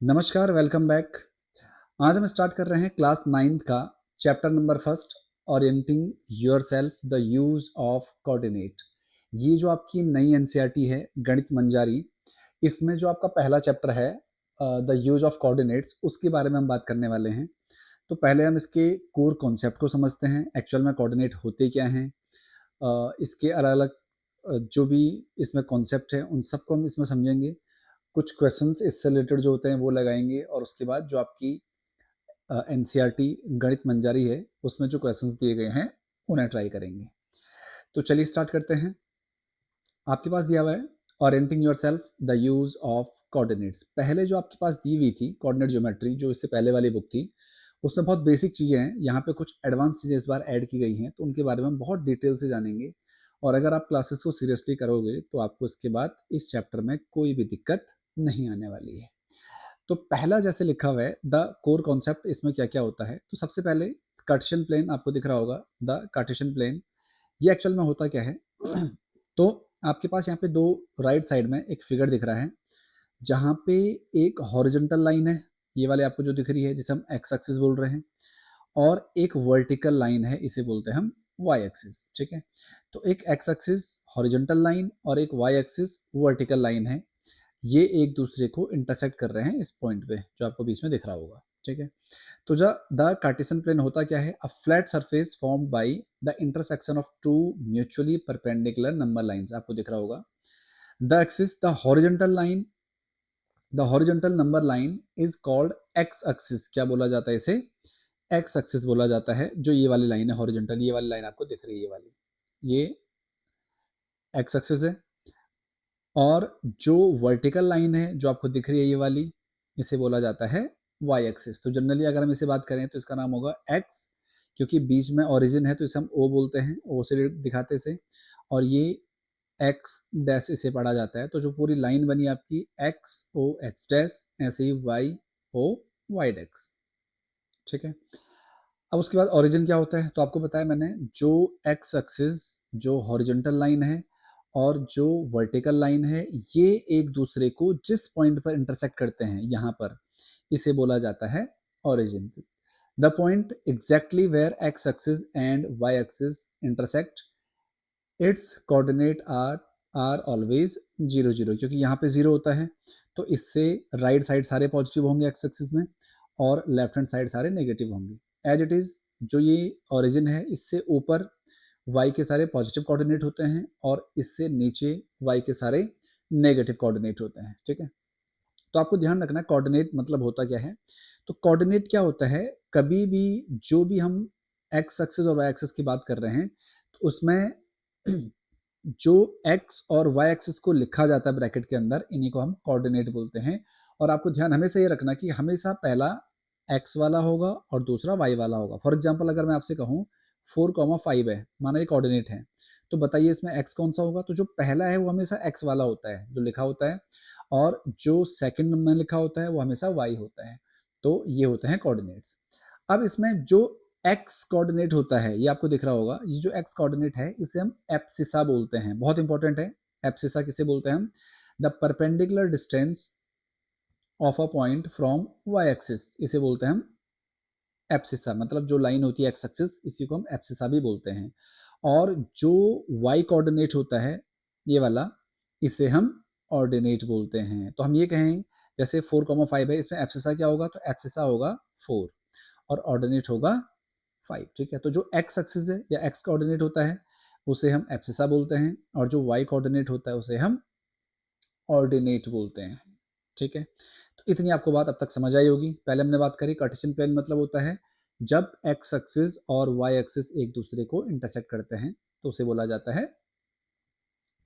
नमस्कार, welcome back. आज हम स्टार्ट कर रहे हैं क्लास 9th का chapter number first, orienting yourself the use of coordinate. ये जो आपकी नई एनसीईआरटी है गणित मंजारी, इसमें जो आपका पहला चैप्टर है द यूज ऑफ कोऑर्डिनेट्स, उसके बारे में हम बात करने वाले हैं। तो पहले हम इसके कोर कॉन्सेप्ट को समझते हैं, एक्चुअल में कोऑर्डिनेट होते क्या हैं। इसके अलग अलग जो भी इसमें कॉन्सेप्ट है उन सबको हम इसमें समझेंगे। कुछ क्वेश्चंस इससे रिलेटेड जो होते हैं वो लगाएंगे, और उसके बाद जो आपकी एनसीईआरटी गणित मंजारी है उसमें जो क्वेश्चंस दिए गए हैं उन्हें ट्राई करेंगे। तो चलिए स्टार्ट करते हैं। आपके पास दिया हुआ है orienting yourself the use of coordinates. पहले जो आपके पास दी हुई थी कोऑर्डिनेट ज्योमेट्री, जो इससे पहले वाली बुक थी, उसमें बहुत बेसिक चीज़ें हैं। यहाँ पे कुछ एडवांस चीज़ें इस बार ऐड की गई हैं, तो उनके बारे में हम बहुत डिटेल से जानेंगे। और अगर आप क्लासेस को सीरियसली करोगे तो आपको इसके बाद इस चैप्टर में कोई भी दिक्कत नहीं आने वाली है। तो पहला जैसे लिखा हुआ है द कोर कॉन्सेप्ट, इसमें क्या क्या होता है। तो सबसे पहले कार्टेशियन प्लेन आपको दिख रहा होगा, द कार्टेशियन प्लेन। ये एक्चुअल में होता क्या है तो आपके पास यहाँ पे दो राइट साइड में एक फिगर दिख रहा है, जहाँ पे एक हॉरिजॉन्टल लाइन है, ये वाले आपको जो दिख रही है जिसे हम एक्स एक्सिस बोल रहे हैं, और एक वर्टिकल लाइन है, इसे बोलते हैं हम वाई एक्सिस। ठीक है, तो एक एक्स एक्सिस हॉरिजॉन्टल लाइन और एक वाई एक्सिस वर्टिकल लाइन है, ये एक दूसरे को इंटरसेक्ट कर रहे हैं इस पॉइंट पे जो आपको बीच में दिख रहा होगा। ठीक है, तो जो द कार्टेशियन प्लेन होता क्या है, a flat surface formed by the intersection of two mutually perpendicular number lines, आपको दिख रहा होगा। The axis the horizontal line, the horizontal number line is called x axis. क्या बोला जाता है इसे? एक्स एक्सिस बोला जाता है। जो ये वाली लाइन है हॉरिजॉन्टल, ये वाली लाइन आपको दिख रही है, ये वाली, ये एक्स एक्सिस है। और जो वर्टिकल लाइन है जो आपको दिख रही है ये वाली, इसे बोला जाता है वाई एक्सिस। तो जनरली अगर हम इसे बात करें तो इसका नाम होगा एक्स, क्योंकि बीच में ओरिजिन है तो इसे हम ओ बोलते हैं, ओ से दिखाते से। और ये एक्स डैश इसे पढ़ा जाता है। तो जो पूरी लाइन बनी आपकी एक्स ओ एक्स डैश, ऐसे ही वाई ओ वाई डैक्स। ठीक है, अब उसके बाद ओरिजिन क्या होता है तो आपको बताया मैंने, जो एक्स एक्सिस, जो हॉरिजॉन्टल लाइन है और जो वर्टिकल लाइन है, ये एक दूसरे को जिस पॉइंट पर इंटरसेक्ट करते हैं यहाँ पर, इसे बोला जाता है origin. The point exactly where X axis and Y axis intersect, its coordinate are always 0 0, क्योंकि यहाँ पे 0 होता है तो इससे राइट साइड सारे पॉजिटिव होंगे एक्स एक्सिस में, और लेफ्ट हैंड साइड सारे नेगेटिव होंगे। एज इट इज, जो ये ओरिजिन है इससे ऊपर y के सारे पॉजिटिव कोऑर्डिनेट होते हैं, और इससे नीचे y के सारे नेगेटिव कोऑर्डिनेट होते हैं। ठीक है, तो आपको ध्यान रखना कोऑर्डिनेट मतलब होता क्या है। तो कोऑर्डिनेट क्या होता है, कभी भी जो भी हम एक्स एक्सिस और वाई एक्सिस की बात कर रहे हैं तो उसमें जो एक्स और वाई एक्सिस को लिखा जाता है ब्रैकेट के अंदर, इन्हीं को हम कोऑर्डिनेट बोलते हैं। और आपको ध्यान हमेशा ये रखना कि हमेशा पहला एक्स वाला होगा और दूसरा वाई वाला होगा। फॉर एग्जाम्पल अगर मैं आपसे कहूँ 4,5 है, माना ये कोऑर्डिनेट है, तो बताइए इसमें एक्स कौन सा होगा। तो जो पहला है वो हमेशा एक्स वाला होता है जो लिखा होता है, और जो सेकंड में लिखा होता है वो हमेशा वाई होता है। तो ये होते हैं कोऑर्डिनेट्स। अब इसमें जो एक्स कोऑर्डिनेट होता है, ये आपको दिख रहा होगा, ये जो एक्स कोऑर्डिनेट है इसे हम एब्सिसा बोलते हैं। बहुत इंपॉर्टेंट है, एब्सिसा किसे बोलते हैं हम? The perpendicular distance of a point from Y axis, इसे बोलते हैं हम एब्सिसा। मतलब जो लाइन होती है एक्स एक्सिस, इसी को हम एब्सिसा भी बोलते हैं। और जो वाई कोऑर्डिनेट होता है ये वाला, इसे हम ऑर्डिनेट बोलते हैं। तो हम ये कहें जैसे 4,5 है, इसमें एब्सिसा क्या होगा, तो एब्सिसा होगा 4 और ऑर्डिनेट होगा 5। ठीक है, तो जो एक्स एक्सिस है या एक्स कोऑर्डिनेट होता है उसे हम एब्सिसा बोलते हैं, और जो वाई कोऑर्डिनेट होता है उसे हम ऑर्डिनेट बोलते हैं। ठीक है, तो इतनी आपको बात अब तक समझ आई होगी। पहले हमने बात करी कार्टेशियन प्लेन मतलब होता है जब एक्स एक्सिस और वाई एक्सिस एक दूसरे को इंटरसेक्ट करते हैं, तो उसे बोला जाता है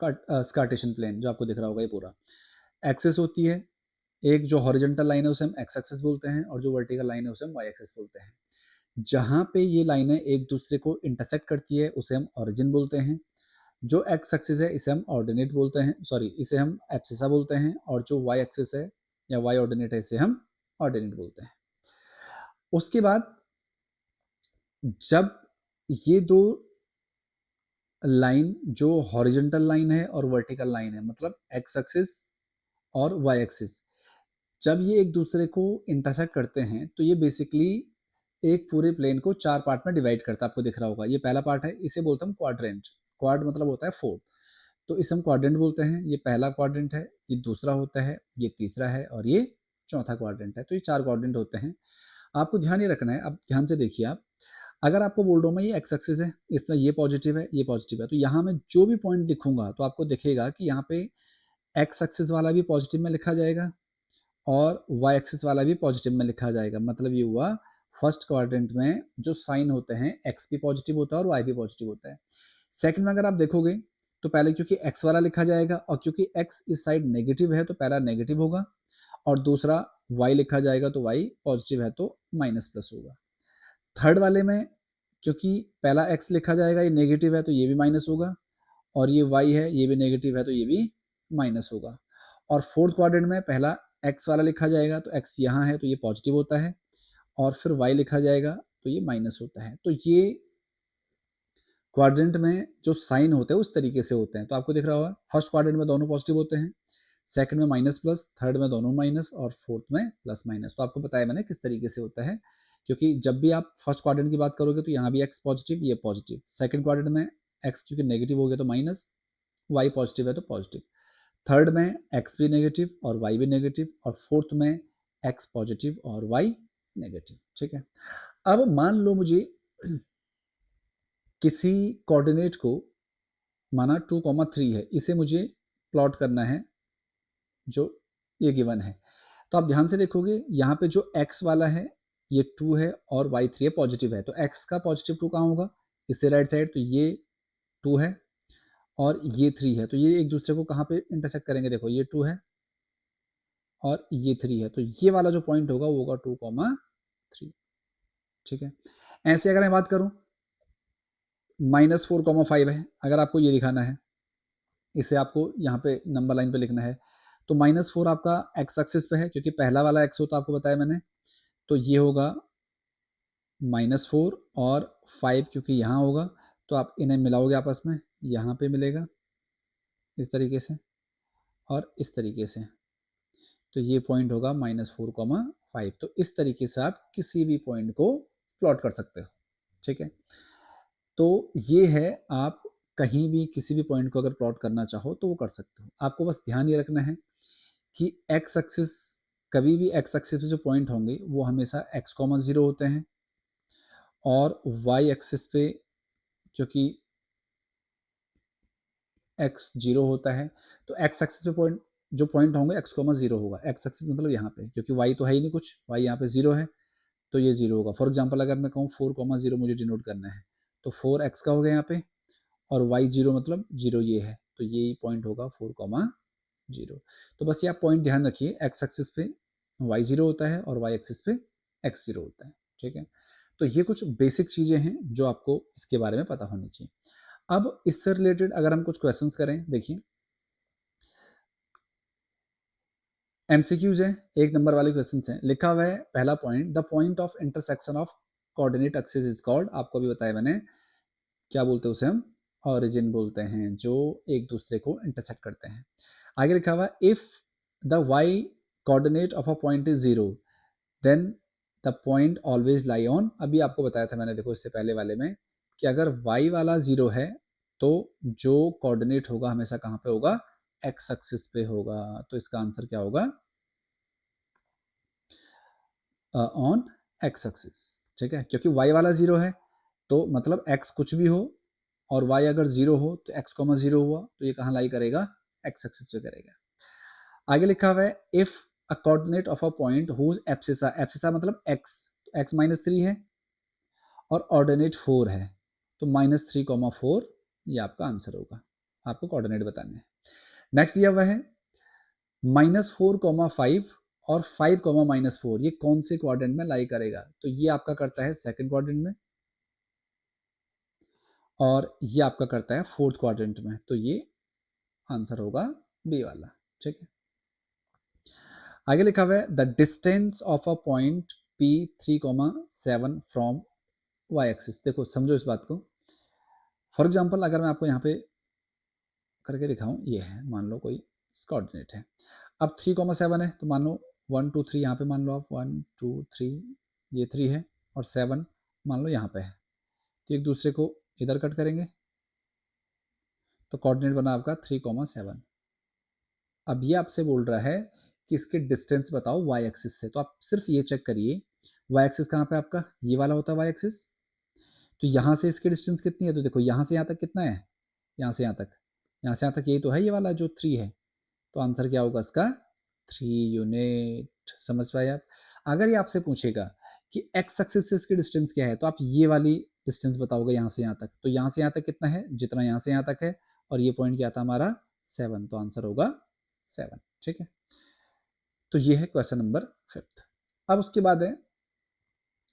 कार्टेशियन प्लेन। जो आपको दिख रहा होगा ये पूरा एक्सिस होती है, एक जो हॉरिजॉन्टल लाइन है उसे हम एक्स एक्सिस बोलते हैं, और जो वर्टिकल लाइन है उसे हम वाई एक्सिस बोलते हैं। जहां पे ये लाइनें एक दूसरे को इंटरसेक्ट करती है उसे हम ओरिजिन बोलते हैं। जो एक्स एक्सिस है इसे हम ऑर्डिनेट बोलते हैं, सॉरी इसे हम एब्सिसा बोलते हैं, और जो वाई एक्सिस है या वाई ऑर्डिनेट है इसे हम ऑर्डिनेट बोलते हैं। उसके बाद जब ये दो लाइन, जो हॉरिजॉन्टल लाइन है और वर्टिकल लाइन है, मतलब एक्स एक्सिस और वाई एक्सिस, जब ये एक दूसरे को इंटरसेक्ट करते हैं तो ये बेसिकली एक पूरे प्लेन को 4 पार्ट में डिवाइड करता है, आपको दिख रहा होगा। ये पहला पार्ट है, इसे बोलते हैं हम क्वाड्रेंट। क्वाड मतलब होता है 4, तो इसे हम क्वाड्रेंट बोलते हैं। ये पहला क्वाड्रेंट है, ये दूसरा होता है, ये तीसरा है और ये चौथा क्वाड्रेंट है। तो ये 4 क्वाड्रेंट होते हैं। आपको ध्यान ये रखना है, अब ध्यान से देखिए आप, अगर आपको बोल रहा हूँ मैं ये एक्स एक्सिस है, इसमें ये पॉजिटिव है, ये पॉजिटिव है, तो यहाँ मैं जो भी पॉइंट लिखूंगा तो आपको दिखेगा कि यहाँ पे एक्स एक्सिस वाला भी पॉजिटिव में लिखा जाएगा और वाई एक्सिस वाला भी पॉजिटिव में लिखा जाएगा। मतलब ये हुआ फर्स्ट क्वाड्रेंट में जो साइन होते हैं एक्स भी पॉजिटिव होता है और वाई भी पॉजिटिव होता है। सेकंड में अगर आप देखोगे तो पहले क्योंकि एक्स वाला लिखा जाएगा और क्योंकि एक्स इस साइड नेगेटिव है तो पहला नेगेटिव होगा और दूसरा वाई लिखा जाएगा तो वाई पॉजिटिव है तो माइनस प्लस होगा। थर्ड वाले में क्योंकि पहला एक्स लिखा जाएगा, ये नेगेटिव है तो ये भी माइनस होगा और ये वाई है ये भी नेगेटिव है तो ये भी माइनस होगा। और फोर्थ क्वाड्रेंट में पहला एक्स वाला लिखा जाएगा तो एक्स यहाँ है तो ये पॉजिटिव होता है और फिर वाई लिखा जाएगा तो ये माइनस होता है। तो ये क्वाड्रेंट में जो साइन होते हैं उस तरीके से होते हैं। तो आपको दिख रहा होगा फर्स्ट क्वाड्रेंट में दोनों पॉजिटिव होते हैं, सेकंड में माइनस प्लस, थर्ड में दोनों माइनस और फोर्थ में प्लस माइनस। तो आपको बताया मैंने किस तरीके से होता है, क्योंकि जब भी आप फर्स्ट क्वाड्रेंट की बात करोगे तो यहाँ भी एक्स पॉजिटिव ये पॉजिटिव, सेकंड क्वाड्रेंट में एक्स क्योंकि नेगेटिव हो गया तो माइनस, वाई पॉजिटिव है तो पॉजिटिव, थर्ड में एक्स भी नेगेटिव और वाई भी नेगेटिव और फोर्थ में एक्स पॉजिटिव और वाई नेगेटिव। ठीक है, अब मान लो मुझे किसी कोऑर्डिनेट को, माना 2,3 है, इसे मुझे प्लॉट करना है जो ये गिवन है। तो आप ध्यान से देखोगे यहाँ पे जो x वाला है ये 2 है और y3 है पॉजिटिव है, तो x का पॉजिटिव 2 कहाँ होगा, इससे राइट साइड, तो ये 2 है और ये 3 है, तो ये एक दूसरे को कहाँ पे इंटरसेक्ट करेंगे, देखो ये 2 है और ये 3 है, तो ये वाला जो पॉइंट होगा वो होगा 2,3। ठीक है, ऐसे अगर मैं बात करूं -4,5 है, अगर आपको ये दिखाना है, इसे आपको यहाँ पे नंबर लाइन पे लिखना है, तो -4 आपका एक्स एक्सिस पे है क्योंकि पहला वाला एक्स होता आपको बताया मैंने, तो ये होगा -4 और 5 क्योंकि यहाँ होगा, तो आप इन्हें मिलाओगे आपस में, यहाँ पे मिलेगा इस तरीके से और इस तरीके से, तो ये पॉइंट होगा -4,5। तो इस तरीके से आप किसी भी पॉइंट को प्लॉट कर सकते हो। ठीक है, तो ये है, आप कहीं भी किसी भी पॉइंट को अगर प्लॉट करना चाहो तो वो कर सकते हो। आपको बस ध्यान ये रखना है कि एक्स एक्सिस, कभी भी एक्स एक्सिस पे जो पॉइंट होंगे वो हमेशा x,0 होते हैं और वाई एक्सिस पे क्योंकि एक्स 0 होता है, तो एक्स एक्सिस पे पॉइंट जो पॉइंट होंगे x,0 होगा। एक्स एक्सिस मतलब यहाँ पे, क्योंकि वाई तो है ही नहीं कुछ, वाई यहाँ पे 0 है तो ये 0 होगा। फॉर एग्जाम्पल अगर मैं कहूँ 4,0 मुझे डिनोट करना है, तो 4x का हो गया यहाँ पे और वाई 0 मतलब 0 ये है, तो ये पॉइंट होगा 4,0। तो बस ये आप पॉइंट ध्यान रखिए, एक्स एक्सिस पे वाई 0 होता है और वाई एक्सिस पे एक्स 0 होता है। ठीक है, तो ये कुछ बेसिक चीज़ें हैं जो आपको इसके बारे में पता होनी चाहिए। अब इससे रिलेटेड अगर हम कुछ क्वेश्चंस करें, देखिए एमसीक्यूज है, 1 नंबर वाले क्वेश्चन हैं। लिखा हुआ है पहला point, the point of intersection of coordinate axis is called, आपको अभी बताया मैंने, क्या बोलते हैं उसे हम ऑरिजिन बोलते हैं, जो एक दूसरे को इंटरसेक्ट करते हैं। आगे लिखा हुआ if the Y coordinate of a point is 0 then the point always lie on, अभी आपको बताया था मैंने, देखो इससे पहले वाले में, कि अगर y वाला 0 है तो जो कोऑर्डिनेट होगा हमेशा कहाँ पे होगा, x एक्सिस पे होगा। तो इसका आंसर क्या होगा, ऑन x एक्सिस। ठीक है, क्योंकि y वाला 0 है तो मतलब x कुछ भी हो और y अगर 0 हो तो x,0 हुआ, तो ये कहाँ लाई करेगा, x एक्सिस पे करेगा। आगे लिखा हुआ है if a coordinate of a point whose abscissa, abscissa मतलब x, x -3 है और ऑर्डिनेट 4 है, तो -3,4 ये आपका आंसर होगा। आपको कोऑर्डिनेट बताने हैं। नेक्स्ट दिया हुआ है -4,5 और 5,-4, ये कौन से क्वाड्रेंट में लाई करेगा, तो ये आपका करता है सेकंड क्वाड्रेंट में और ये आपका करता है फोर्थ क्वाड्रेंट में, तो ये आंसर होगा बी वाला। ठीक है, आगे लिखा हुआ है the distance of a point P 3,7 from y axis. देखो समझो इस बात को, फॉर एग्जांपल अगर मैं आपको यहाँ पे करके दिखाऊं, ये है मान लो कोई कोऑर्डिनेट है, अब 3,7 है तो मान लो 1 2 3 यहाँ पे मान लो आप 1 2 3 ये 3 है और 7 मान लो यहाँ पे है, तो एक दूसरे को इधर कट करेंगे तो कोऑर्डिनेट बना आपका 3,7। अब ये आपसे बोल रहा है कि इसके डिस्टेंस बताओ वाई एक्सिस से, तो आप सिर्फ ये चेक करिए वाई एक्सिस कहाँ पे आपका ये वाला होता है वाई एक्सिस, तो यहाँ से इसकी डिस्टेंस कितनी है, तो देखो यहाँ से यहाँ तक कितना है, यहाँ से यहाँ तक, यहाँ से यहाँ तक यही तो है ये वाला जो 3 है, तो आंसर क्या होगा इसका 3 यूनिट। समझ पाए आप। अगर ये आपसे पूछेगा कि एक्स एक्सिस से इसकी डिस्टेंस क्या है, तो आप ये वाली डिस्टेंस बताओगे यहाँ से यहाँ तक, तो यहाँ से यहाँ तक कितना है, जितना यहाँ से यहाँ तक है, और ये पॉइंट क्या था हमारा 7, तो आंसर होगा 7। ठीक है, तो ये है क्वेश्चन नंबर 5। अब उसके बाद है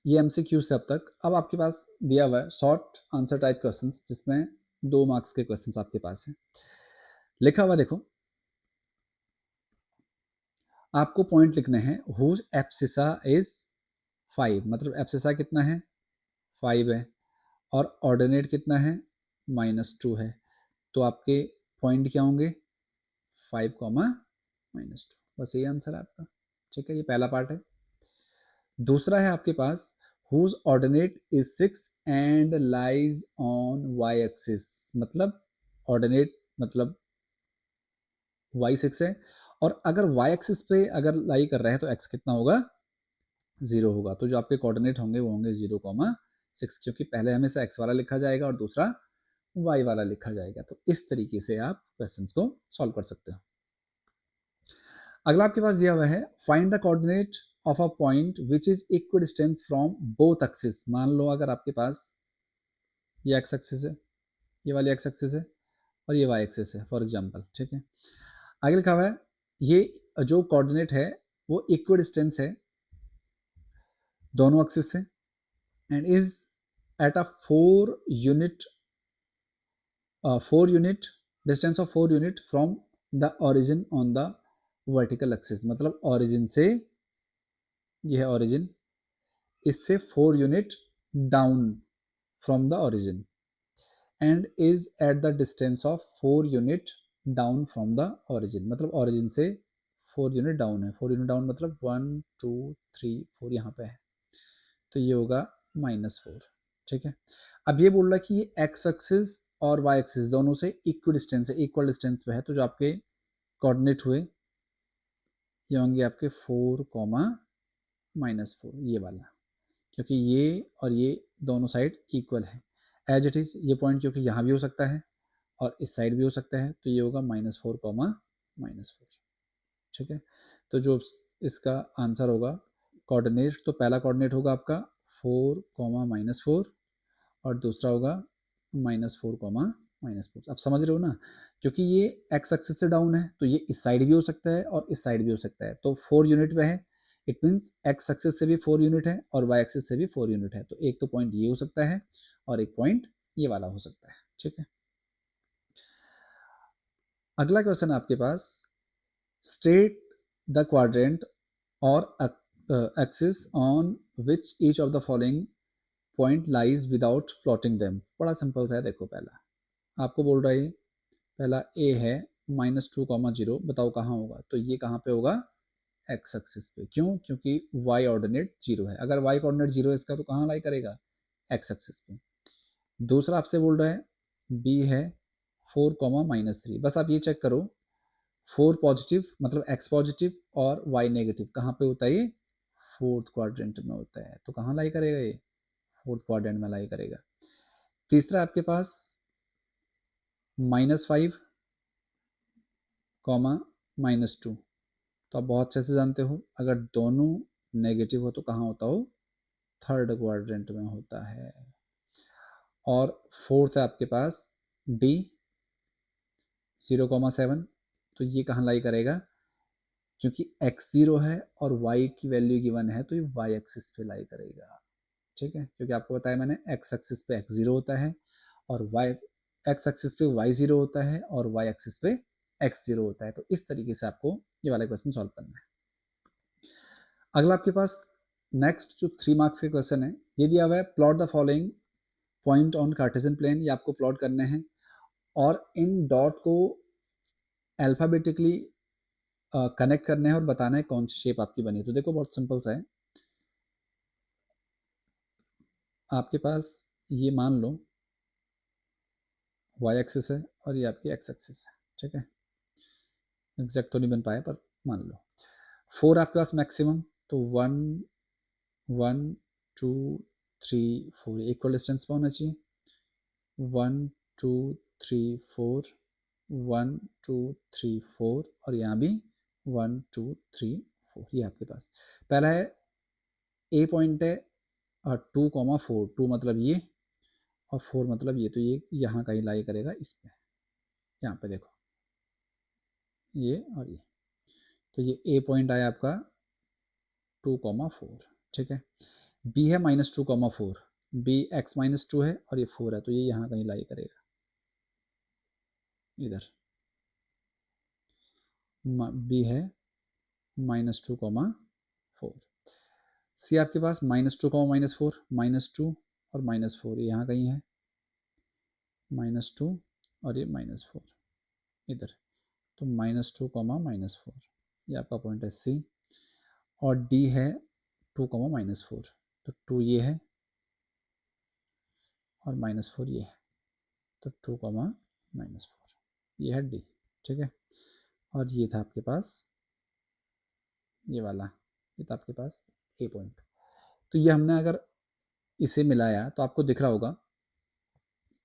ये एमसीक्यू से अब तक। अब आपके पास दिया हुआ है शॉर्ट आंसर टाइप क्वेश्चंस, जिसमें 2 मार्क्स के क्वेश्चंस आपके पास हैं। लिखा हुआ देखो, आपको पॉइंट लिखने हैं हुज एब्सिसा इज 5, मतलब एब्सिसा कितना है 5 है, और ऑर्डिनेट कितना है -2 है, तो आपके पॉइंट क्या होंगे 5, -2, बस यही आंसर है आपका। ठीक है, ये पहला पार्ट है। दूसरा है आपके पास whose ordinate is 6 and lies on Y axis, मतलब ऑर्डिनेट मतलब y6 है, और अगर y एक्सिस पे अगर लाई कर रहा है तो x कितना होगा 0 होगा, तो जो आपके कोऑर्डिनेट होंगे वो होंगे 0,6, क्योंकि पहले हमेशा x वाला लिखा जाएगा और दूसरा y वाला लिखा जाएगा। तो इस तरीके से आप क्वेश्चंस को सॉल्व कर सकते हो। अगला आपके पास दिया हुआ है find the coordinate of a point which is equidistance from both axis. मान लो अगर आपके पास ये x एक्सिस है, ये वाली x एक्सिस है, और ये y एक्सिस है फॉर एग्जांपल। ठीक है, आगे लिखा हुआ है ये जो कोऑर्डिनेट है वो इक्विडिस्टेंस है दोनों एक्सिस से, and is at a 4 unit distance of 4 unit from the origin on the vertical axis, मतलब ओरिजिन से, ये है ओरिजिन, इससे 4 unit down from the origin, and is eight the distance of 4 unit down from the origin, मतलब origin से 4 unit down है, 4 unit down मतलब 1 2 3 4 यहाँ पे है, तो ये होगा -4। ठीक है, अब ये बोल रहा है कि ये एक्स एक्सिस और वाई एक्सिस दोनों से इक्वल डिस्टेंस है, इक्वल डिस्टेंस पे है, तो जो आपके कोऑर्डिनेट हुए ये होंगे आपके 4, -4, ये वाला, क्योंकि ये और ये दोनों साइड इक्वल है एज इट इज। ये पॉइंट क्योंकि यहाँ भी हो सकता है और इस साइड भी हो सकता है, तो ये होगा -4, -4। ठीक है, तो जो इसका आंसर होगा कोऑर्डिनेट, तो पहला कोऑर्डिनेट होगा आपका 4, -4, और दूसरा होगा -4, -4। आप समझ रहे हो ना, क्योंकि ये एक्स एक्सिस से डाउन है तो ये इस साइड भी हो सकता है और इस साइड भी हो सकता है, तो 4 यूनिट पे है, इट मीन्स एक्स एक्सिस से भी 4 यूनिट है और वाई एक्सिस से भी 4 यूनिट है, तो एक तो पॉइंट ये हो सकता है और एक पॉइंट ये वाला हो सकता है। ठीक है, अगला क्वेश्चन आपके पास स्टेट द क्वाड्रेंट और axis on which each of the following point lies without plotting them. बड़ा सिंपल सा है, देखो पहला आपको बोल रहा है पहला ए है -2,0, बताओ कहाँ होगा, तो ये कहाँ पे होगा एक्स एक्सिस पे, क्यों, क्योंकि y ऑर्डिनेट 0 है, अगर y कोऑर्डिनेट 0 है इसका तो कहाँ लाई करेगा एक्स एक्सिस पे। दूसरा आपसे बोल रहा है b है 4, -3, बस आप ये चेक करो 4 पॉजिटिव मतलब x पॉजिटिव और y नेगेटिव कहाँ पे होता है, ये फोर्थ क्वाड्रेंट में होता है, तो कहाँ लाई करेगा ये फोर्थ क्वाड्रेंट में लाई करेगा। तीसरा आपके पास -5, -2, तो आप बहुत अच्छे से जानते हो अगर दोनों नेगेटिव हो तो कहाँ होता हो थर्ड क्वाड्रेंट में होता है। और फोर्थ है आपके पास डी 0,7, तो ये कहाँ लाई करेगा, क्योंकि x0 है और y की वैल्यू गिवन है तो ये y एक्सिस पे लाई करेगा। ठीक है, क्योंकि आपको बताया मैंने x एक्सिस पे x0 होता है और y x एक्सिस पे y0 होता है और y एक्सिस पे x0 होता है, तो इस तरीके से आपको ये वाला क्वेश्चन सॉल्व करना है। अगला आपके पास नेक्स्ट जो 3 मार्क्स के क्वेश्चन है, ये दिया हुआ है plot the following point on Cartesian plane, ये आपको प्लॉट करने हैं और इन डॉट को अल्फाबेटिकली कनेक्ट करने हैं और बताना है कौन सी शेप आपकी बनी है। तो देखो बहुत सिंपल सा है, आपके पास ये मान लो y एक्सिस है और ये आपकी x एक्सिस है, ठीक है। एग्जैक्ट तो नहीं बन पाया पर मान लो 4 आपके पास मैक्सिमम, तो 1 1 2 3 4 इक्वल डिस्टेंस पे होना चाहिए। 1 2 3 4 1 2 3 4 और यहाँ भी 1 2 3 4। ये आपके पास पहला है ए पॉइंट है 2,4, 2 मतलब ये और 4 मतलब ये, तो ये यहाँ कहीं लाई करेगा इस पे, यहाँ पे देखो ये और ये, तो ये ए पॉइंट आया आपका 2,4, ठीक है। बी है -2,4, बी x-2 है और ये 4 है, तो ये यहाँ कहीं लाई करेगा इधर। बी है -2,4। सी आपके पास -2,-4, -2 और -4 यहाँ कहीं है, -2 और ये -4 इधर, तो -2, -4 ये आपका पॉइंट है सी। और डी है 2, -4, तो 2 ये है और -4 ये है, तो 2, -4 ये है डी, ठीक है। और ये था आपके पास ये वाला, ये था आपके पास ए पॉइंट। तो ये हमने अगर इसे मिलाया तो आपको दिख रहा होगा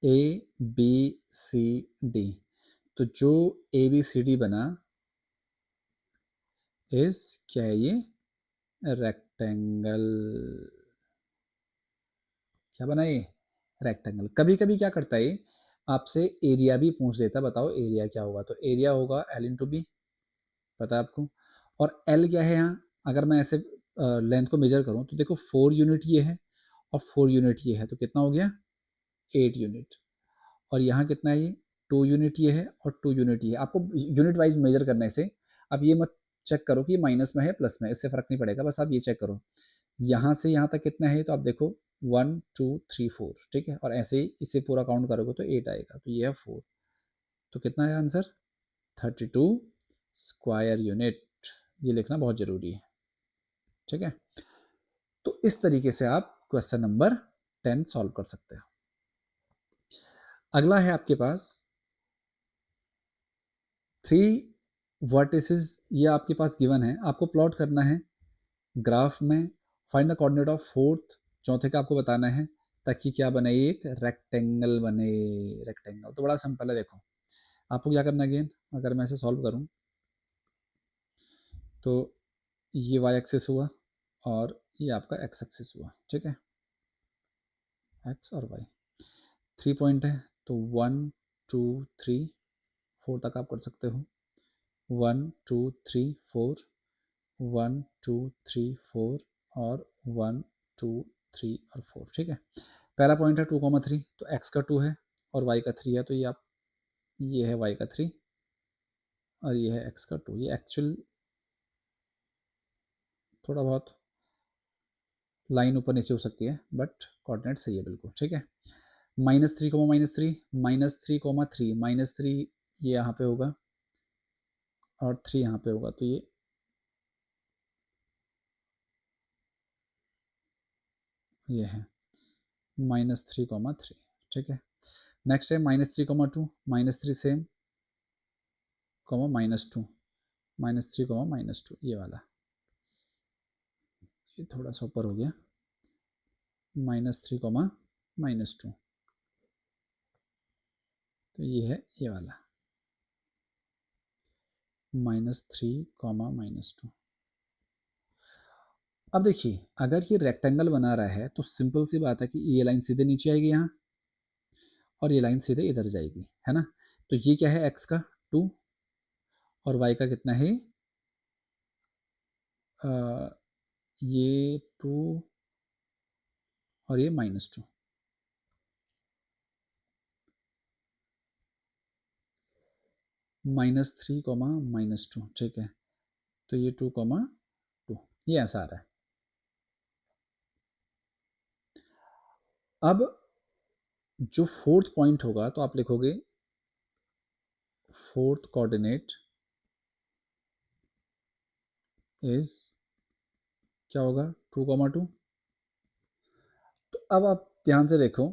ए बी सी डी, तो जो ए बी सी डी बना इस क्या है ये रेक्टेंगल, क्या बना ये रेक्टेंगल। कभी कभी क्या करता है आपसे एरिया भी पूछ देता, बताओ एरिया क्या होगा, तो एरिया होगा एल इंटू बी, पता है आपको। और एल क्या है यहाँ, अगर मैं ऐसे लेंथ को मेजर करूँ तो देखो 4 यूनिट ये है और 4 यूनिट ये है, तो कितना हो गया 8 यूनिट। और यहाँ कितना है ये 2 यूनिट ये है और 2 यूनिट ये है। आपको यूनिट वाइज मेजर करने से अब ये मत चेक करो कि माइनस में है प्लस में, इससे फर्क नहीं पड़ेगा, बस आप ये चेक करो यहाँ से यहाँ तक कितना है, तो आप देखो 1 2 3 4, ठीक है। और ऐसे ही इसे पूरा काउंट करोगे तो 8 आएगा, तो ये है 4, तो कितना है आंसर 32 स्क्वायर यूनिट। ये लिखना बहुत जरूरी है, ठीक है। तो इस तरीके से आप क्वेश्चन नंबर 10 सॉल्व कर सकते हो। अगला है आपके पास 3 वर्टिसेस, ये आपके पास गिवन है, आपको प्लॉट करना है ग्राफ में। Find the coordinate of fourth, चौथे का आपको बताना है ताकि क्या बने, एक रेक्टेंगल बने। रेक्टेंगल तो बड़ा सिंपल है, देखो आपको क्या करना है अगेन, अगर मैं इसे सॉल्व करूं तो ये y एक्सिस हुआ और ये आपका x एक्सिस हुआ, ठीक है, x और y। 3 पॉइंट है तो 1 2 3 4 तक आप कर सकते हो, 1 2 3 4, 1 2 3 4 और 1 2 3 और 4, ठीक है। पहला पॉइंट है 2,3, तो x का 2 है और y का 3 है, तो ये आप ये है y का 3 और ये है x का 2। ये एक्चुअल थोड़ा बहुत लाइन ऊपर नीचे हो सकती है बट कोऑर्डिनेट सही है बिल्कुल, ठीक है। -3, -3, -3, -3 ये यहाँ पे होगा और 3 यहाँ पे होगा, तो ये है -3, 3, ठीक है। नेक्स्ट है -3, -2, -3 सेम, -2, -3, -2 ये वाला, ये थोड़ा सा ऊपर हो गया, -3, -2, तो ये है ये वाला -3, -2। अब देखिए अगर ये रेक्टेंगल बना रहा है तो सिंपल सी बात है कि ये लाइन सीधे नीचे आएगी यहाँ और ये लाइन सीधे इधर जाएगी, है ना। तो ये क्या है x का 2 और y का कितना है ये 2 और ये -2, -3, -2, ठीक है। तो ये 2, 2 ये ऐसा आ रहा है। अब जो फोर्थ पॉइंट होगा तो आप लिखोगे फोर्थ कोऑर्डिनेट इज क्या होगा 2,2। तो अब आप ध्यान से देखो,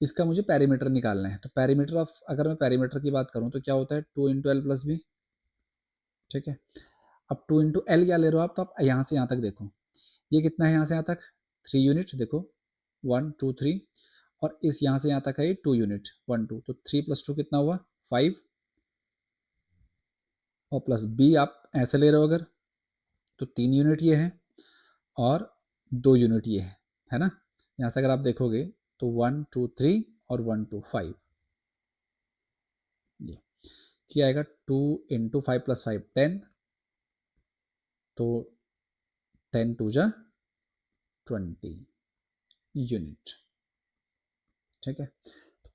इसका मुझे पेरीमीटर निकालना है। तो पेरीमीटर ऑफ, अगर मैं पेरीमीटर की बात करूं तो क्या होता है 2 × L + B। ठीक है, अब 2 × L क्या ले रहे हो आप, तो आप यहाँ से यहाँ तक देखो, ये कितना है यहाँ से यहाँ तक 3 यूनिट, देखो 1 2 3, और इस यहाँ से यहाँ तक है 2 यूनिट 1 2, तो 3 + 2 कितना हुआ 5, और प्लस बी आप ऐसे ले रहे हो अगर, तो 3 यूनिट ये है और 2 यूनिट ये है ना। यहाँ से अगर आप देखोगे तो 1 2 3 और 1 2 5, ये क्या आएगा 2 × 5 + 5 10, तो 10 2 जा 20 यूनिट। ठीक है,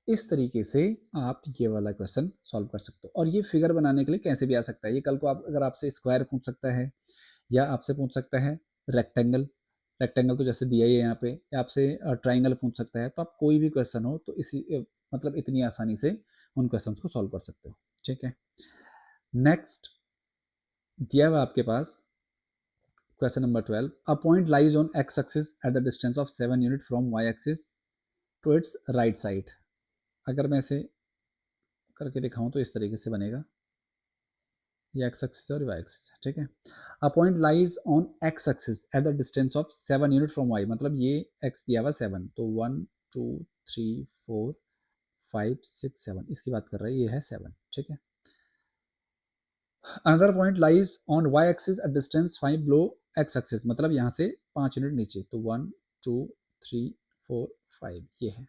इस तरीके से आप ये वाला क्वेश्चन सॉल्व कर सकते हो। और ये फिगर बनाने के लिए कैसे भी आ सकता है, ये कल को आप अगर आपसे स्क्वायर पूछ सकता है, या आपसे पूछ सकता है रेक्टेंगल, रेक्टेंगल तो जैसे दिया ही है यहाँ पे, या आपसे ट्राइंगल पूछ सकता है, तो आप कोई भी क्वेश्चन हो तो इसी मतलब इतनी आसानी से उन क्वेश्चंस को सॉल्व कर सकते हो। ठीक है, नेक्स्ट दिया हुआ आपके पास question number 12, a point lies on x axis at the distance of 7 unit from Y axis to its right side. अगर मैं इसे करके दिखाऊं तो इस तरीके से बनेगा, ये एक्स एक्सिस और वाई एक्सिस है। ठीक है, a point lies on x axis at the distance of 7 unit from Y, मतलब ये एक्स दिया हुआ 7, तो 1 2 3 4 5 6 7, इसकी बात कर रहा है, ये है 7। ठीक है, another point lies on Y axis at distance 5 below X axis, मतलब यहाँ से 5 यूनिट नीचे, तो 1 2 3 4 5, ये है,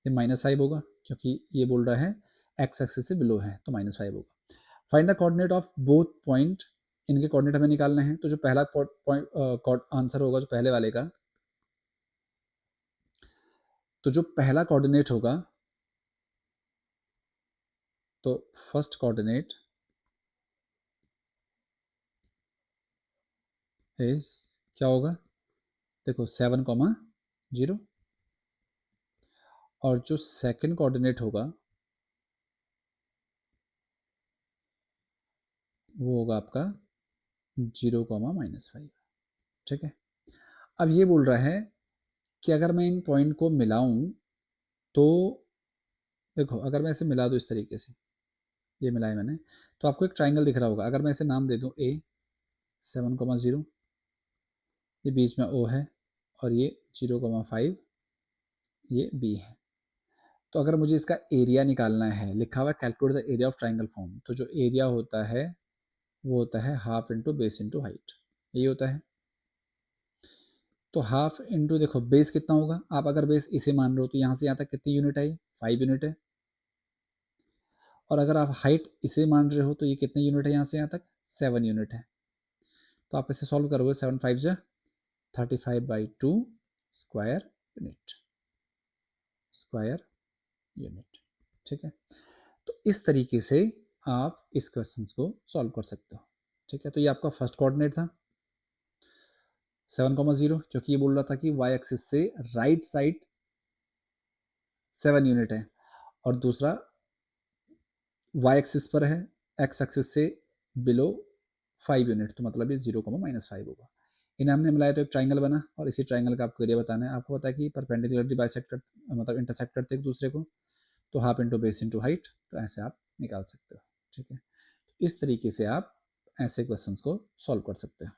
ये -5 होगा क्योंकि ये बोल रहा है एक्स एक्सिस से बिलो है, तो -5 होगा। Find the coordinate of both point, इनके कोऑर्डिनेट हमें निकालने हैं। तो जो पहला पॉइंट आंसर होगा जो पहले वाले का, तो जो पहला कोऑर्डिनेट होगा, तो फर्स्ट कोऑर्डिनेट इज क्या होगा, देखो 7,0, और जो सेकंड कोऑर्डिनेट होगा वो होगा आपका 0,-5। ठीक है, अब ये बोल रहा है कि अगर मैं इन पॉइंट को मिलाऊं, तो देखो अगर मैं इसे मिला दूं इस तरीके से, ये मिलाया मैंने, तो आपको एक ट्राइंगल दिख रहा होगा। अगर मैं इसे नाम दे दूं ए 7,0, ये बीच में ओ है, और ये 0,5 ये बी है। तो अगर मुझे इसका एरिया निकालना है, लिखा हुआ है calculate the area of triangle form, तो जो एरिया होता है वो होता है half into base into height, यही होता है। तो हाफ इंटू, देखो बेस कितना होगा, आप अगर बेस इसे मान रहे हो तो यहाँ से यहाँ तक कितनी यूनिट आई 5 यूनिट है, और अगर आप हाइट इसे मान रहे हो तो ये कितने यूनिट है यहाँ से यहाँ तक 7 यूनिट है। तो आप इसे सॉल्व करोगे 7 5 जा 35/2 स्क्वायर यूनिट, स्क्वायर यूनिट। ठीक है, तो इस तरीके से आप इस क्वेश्चन को सॉल्व कर सकते हो। ठीक है, तो ये आपका फर्स्ट कोऑर्डिनेट था 7,0, क्योंकि ये बोल रहा था कि वाई एक्सिस से राइट साइड 7 यूनिट है, और दूसरा वाई एक्सिस पर है, एक्स एक्सिस से बिलो 5 यूनिट, तो मतलब ये 0,-5 होगा। इन्हें हमने मिलाया तो एक ट्राइंगल बना, और इसी ट्राइंगल का आपको एरिया बताना है। आपको पता है कि परपेंडिकुलरली बाइसेक्टर मतलब इंटरसेक्ट करते एक दूसरे को, तो half into base into height, तो ऐसे आप निकाल सकते हो। ठीक है, इस तरीके से आप ऐसे क्वेश्चंस को सॉल्व कर सकते हो।